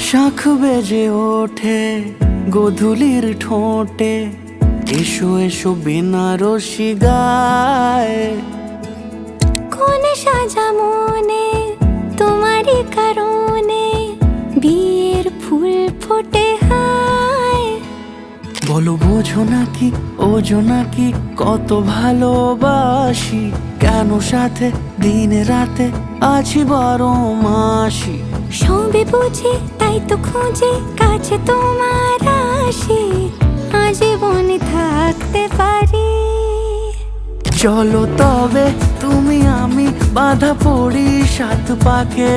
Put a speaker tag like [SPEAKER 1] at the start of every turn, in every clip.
[SPEAKER 1] শাখ বেজে ওঠে গোধূলির ঠোঁটে, এসো এসো বেনারসি গায়।
[SPEAKER 2] কোন সাজা মনে তোমারই কারণে, বিয়ের ফুল ফোটে হায়।
[SPEAKER 1] বলো বোঝো নাকি ওজো নাকি কত ভালোবাসি, কেন সাথে দিন রাতে আছি 12 মাসি।
[SPEAKER 2] সবে বুঝি তাই তো খুঁজে কাছে তোমার আসি, আজীবনে থাকতে পারি।
[SPEAKER 1] চলো তবে তুমি আমি বাঁধা পড়ি 7 পাকে,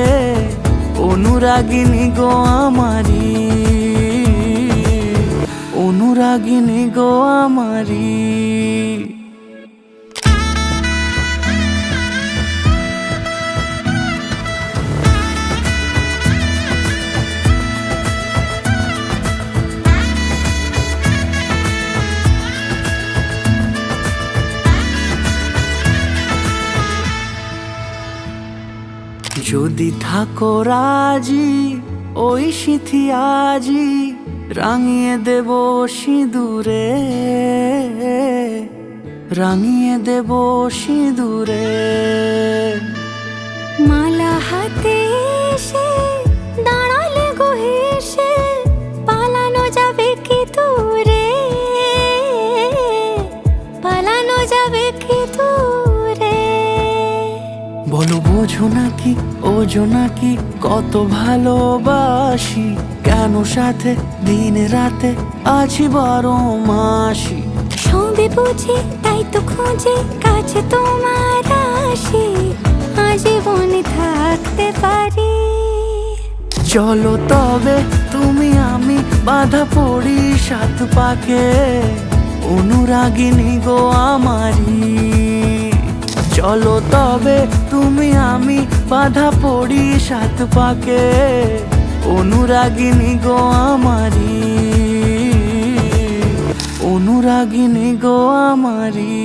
[SPEAKER 1] অনুরাগিনী গো আমারি, অনুরাগিনী গো আমারি। যদি থাকো রাজি ওই সিঁথি আজি, রাঙিয়ে দেব সিঁদুরে, রাঙিয়ে দেব সিঁদুরে।
[SPEAKER 2] মালা হাতে এসে দাঁড়ালে গো হেসে, পালানো যাবে কি দূরে, পালানো যাবে কি দূরে।
[SPEAKER 1] বলো বোঝো নাকি ওজো নাকি কত ভালোবাসি, কেন সাথে দিন রাতে আছি 12 মাসি।
[SPEAKER 2] সবে বুঝি তাই তো খুঁজে কাছে তোমার আসি, আজীবনে থাকতে পারি।
[SPEAKER 1] চলো তবে তুমি আমি বাঁধা পড়ি 7 পাকে, অনুরাগিনী গো আমারি। চলো তবে তুমি আমি বাঁধা পড়ি 7 পাকে, অনুরাগিনী গো আমারি, অনুরাগিনী গো আমারি।